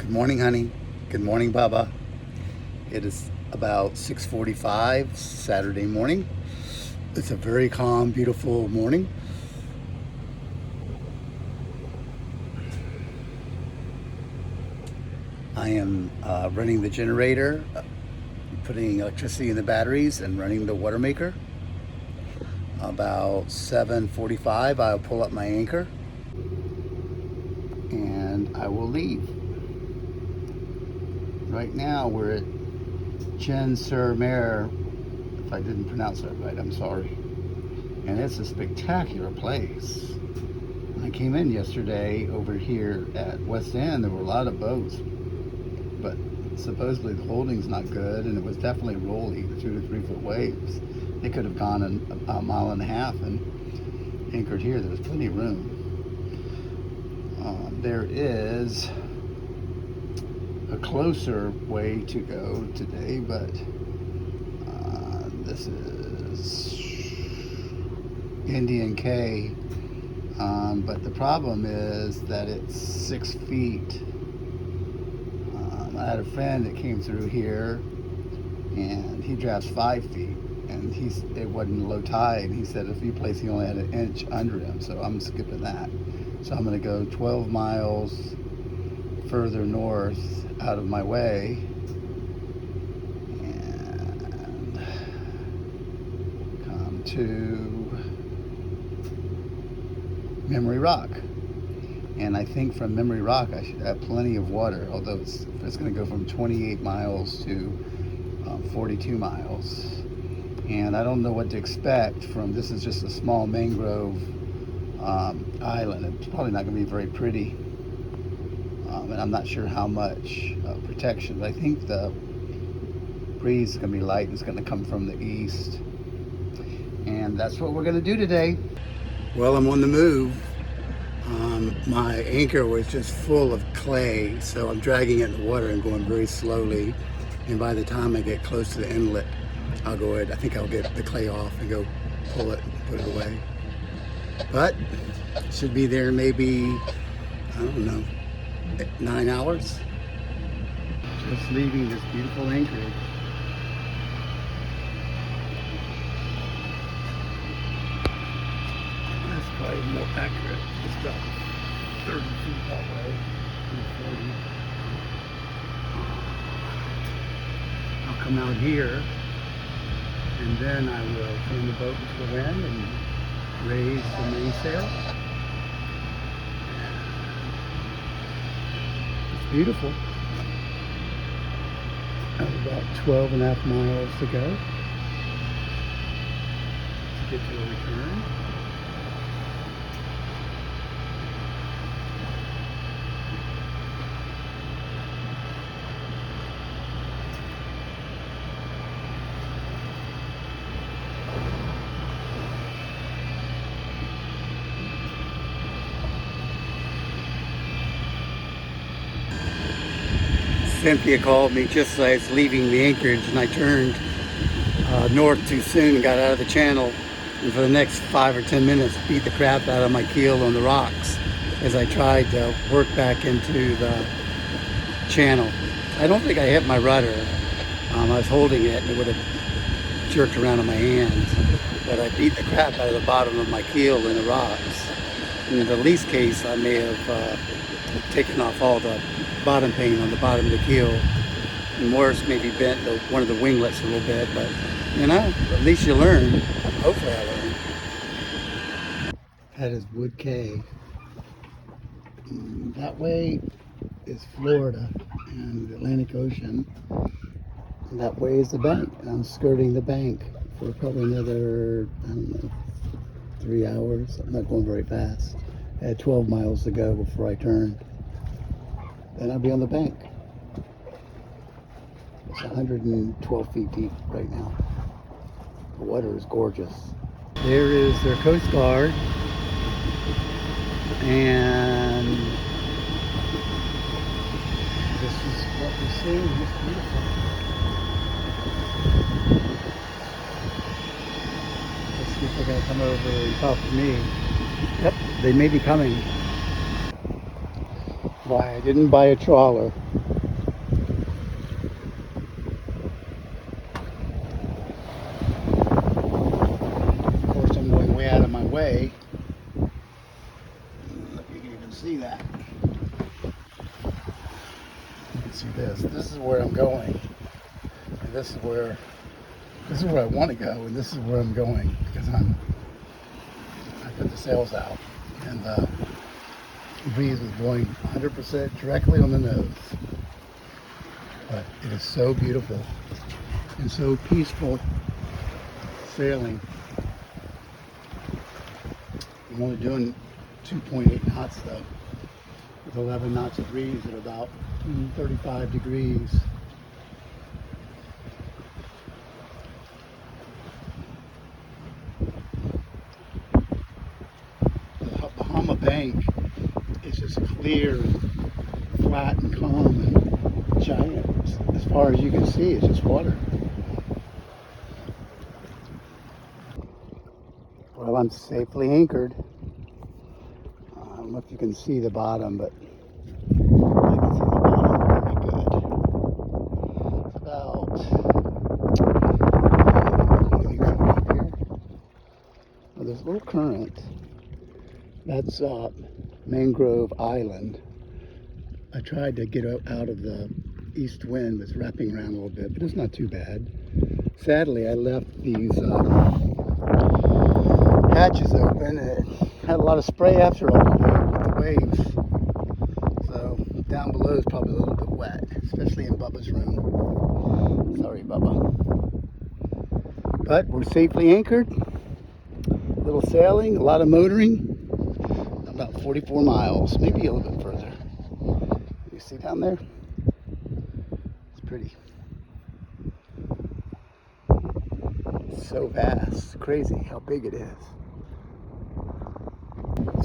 Good morning, honey. Good morning, Baba. It is about 6:45 Saturday morning. It's a very calm, beautiful morning. I am running the generator, putting electricity in the batteries, and running the water maker. About 7:45, I'll pull up my anchor, and I will leave. Right now, we're at Chen-sur-Mer. If I didn't pronounce that right, I'm sorry. And it's a spectacular place. When I came in yesterday over here at West End, there were a lot of boats, but supposedly the holding's not good, and it was definitely rolly, 2 to 3 foot waves. They could have gone a mile and a half and anchored here. There was plenty of room. There is a closer way to go today, but this is Indian Cay, but the problem is that it's 6 feet. I had a friend that came through here, and he drafts 5 feet, and it wasn't low tide. He said a few places he only had an inch under him, so I'm skipping that. So I'm going to go 12 miles further north out of my way and come to Memory Rock. And I think from Memory Rock I should have plenty of water, although it's going to go from 28 miles to 42 miles. And I don't know what to expect from this. Is just a small mangrove island. It's probably not going to be very pretty. And I'm not sure how much protection, but I think the breeze is going to be light. It's going to come from the east. And that's what we're going to do today. Well, I'm on the move. My anchor was just full of clay, so I'm dragging it in the water and going very slowly. And by the time I get close to the inlet, I'll go ahead. I think I'll get the clay off and go pull it and put it away. But should be there maybe, I don't know, 9 hours. Just leaving this beautiful anchorage. That's probably more accurate. It's about 30 feet that way. 40. I'll come out here, and then I will turn the boat to the wind and raise the mainsail. It's beautiful. I have about 12 and a half miles to go to get to a return. Cynthia called me just as I was leaving the anchorage, and I turned north too soon and got out of the channel, and for the next 5 or 10 minutes beat the crap out of my keel on the rocks as I tried to work back into the channel. I don't think I hit my rudder. I was holding it and it would have jerked around in my hands, but I beat the crap out of the bottom of my keel in the rocks. In the least case, I may have taken off all the bottom pane on the bottom of the keel, and worse, maybe bent one of the winglets a little bit, but you know, at least you learn. Hopefully I learned. That is Wood Cay. That way is Florida and the Atlantic Ocean. And that way is the bank. I'm skirting the bank for probably another, I don't know, 3 hours. I'm not going very fast. I had 12 miles to go before I turned. Then I'll be on the bank. It's 112 feet deep right now. The water is gorgeous. There is their Coast Guard. And this is what we're seeing. It's beautiful. Let's see if they're going to come over and talk to me. Yep, they may be coming. Why I didn't buy a trawler. Of course, I'm going way out of my way. If you can even see that. You can see this. This is where I'm going. And this is where I want to go, and this is where I'm going because I put the sails out, and the breeze was blowing 100% directly on the nose. But it is so beautiful and so peaceful sailing. I'm only doing 2.8 knots though, with 11 knots of breeze at about 35 degrees. The Bahama Bank is just clear, flat and calm and giant. As far as you can see, it's just water. Well, I'm safely anchored. I don't know if you can see the bottom, but I can see the bottom pretty good. It's about, let me come up here. Oh, there's a little current. That's Mangrove Island. I tried to get out of the east wind that's wrapping around a little bit, but it's not too bad. Sadly, I left these hatches open, and it had a lot of spray after all with the waves. So down below is probably a little bit wet, especially in Bubba's room. Sorry, Bubba. But we're safely anchored. A little sailing, a lot of motoring. About 44 miles, maybe a little bit further. You see down there? It's pretty. So vast, crazy how big it is.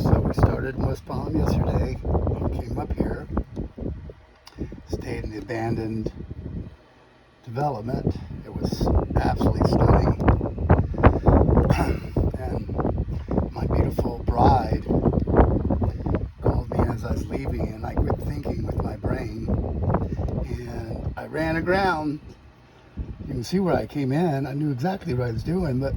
So we started in West Palm yesterday, came up here, stayed in the abandoned development. It was absolutely stunning. And my beautiful bride called me as I was leaving, and I quit thinking with my brain, and I ran aground. You can see where I came in. I knew exactly what I was doing, but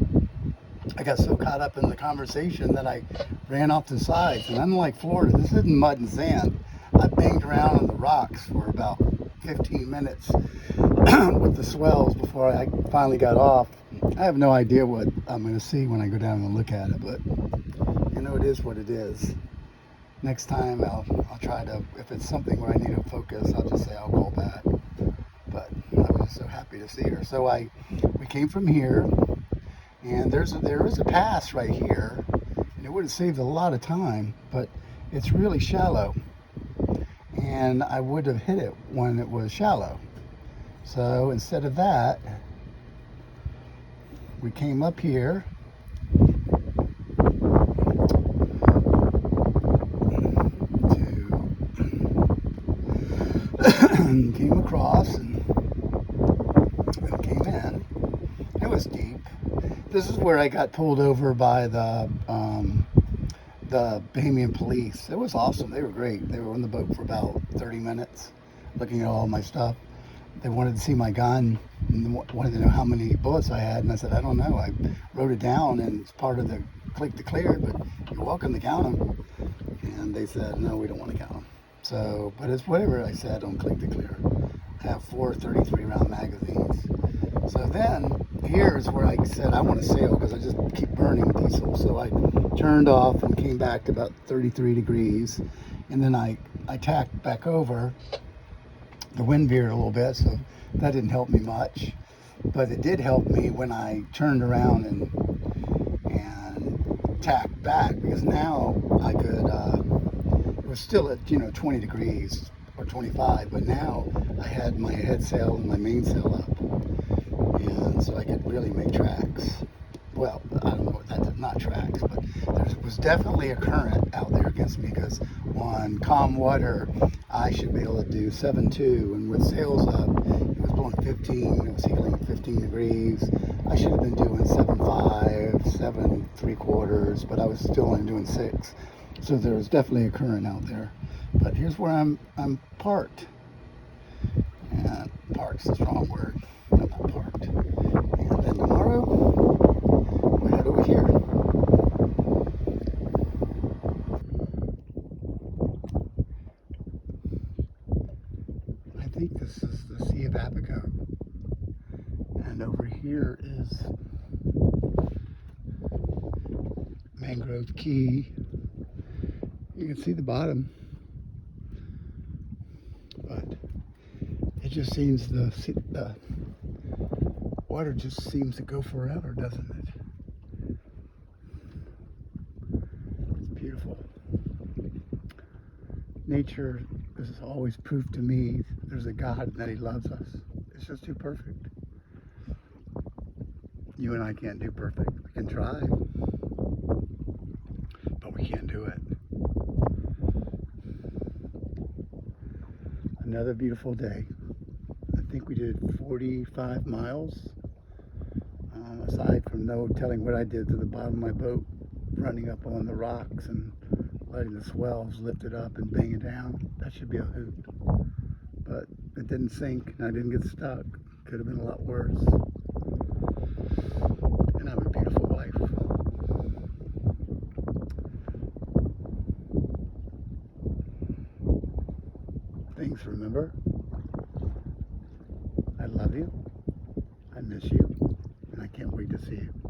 I got so caught up in the conversation that I ran off the sides. And unlike Florida, this isn't mud and sand. I banged around on the rocks for about 15 minutes with the swells before I finally got off. I have no idea what I'm going to see when I go down and look at it, but you know, it is what it is. Next time I'll try to, if it's something where I need to focus, I'll just say I'll call back. But I was so happy to see her. So we came from here, and there is a pass right here, and it would have saved a lot of time, but it's really shallow, and I would have hit it when it was shallow. So instead of that, we came up here and came across and came in. It was deep. This is where I got pulled over by the Bahamian police. It was awesome. They were great. They were on the boat for about 30 minutes looking at all my stuff. They wanted to see my gun and wanted to know how many bullets I had, and I said, I don't know. I wrote it down, and it's part of the click to clear, but you're welcome to count them. And they said, no, we don't want to count them. So, but it's whatever I said on click to clear. I have 4 33 round magazines. So then here's where I said I want to sail because I just keep burning diesel. So I turned off and came back to about 33 degrees, and then I tacked back over. The wind veered a little bit, so that didn't help me much, but it did help me when I turned around and tacked back, because now I could it was still at 20 degrees or 25, but now I had my head sail and my mainsail up, and so I could really make tracks. Well, I don't know what that did, not tracks, but there was definitely a current out there against me, because on calm water I should be able to do 7.2, and with sails up it was blowing 15, it was heeling 15 degrees. I should have been doing 7.5, 7.75, but I was still only doing 6. So there was definitely a current out there. But here's where I'm parked. And park's a strong word. I'm not parked. And then tomorrow we head over here. I think this is the Sea of Abaco. And over here is Mangrove Key. You can see the bottom, but it just seems the water just seems to go forever, doesn't it? It's beautiful. Nature has always proved to me there's a God and that He loves us. It's just too perfect. You and I can't do perfect. We can try, but we can't do it. Another beautiful day. I think we did 45 miles. Aside from no telling what I did to the bottom of my boat, running up on the rocks and letting the swells lift it up and bang it down. That should be a hoot. But it didn't sink and I didn't get stuck. Could have been a lot worse. And I have a beautiful wife. Things to remember. I love you. I miss you. And I can't wait to see you.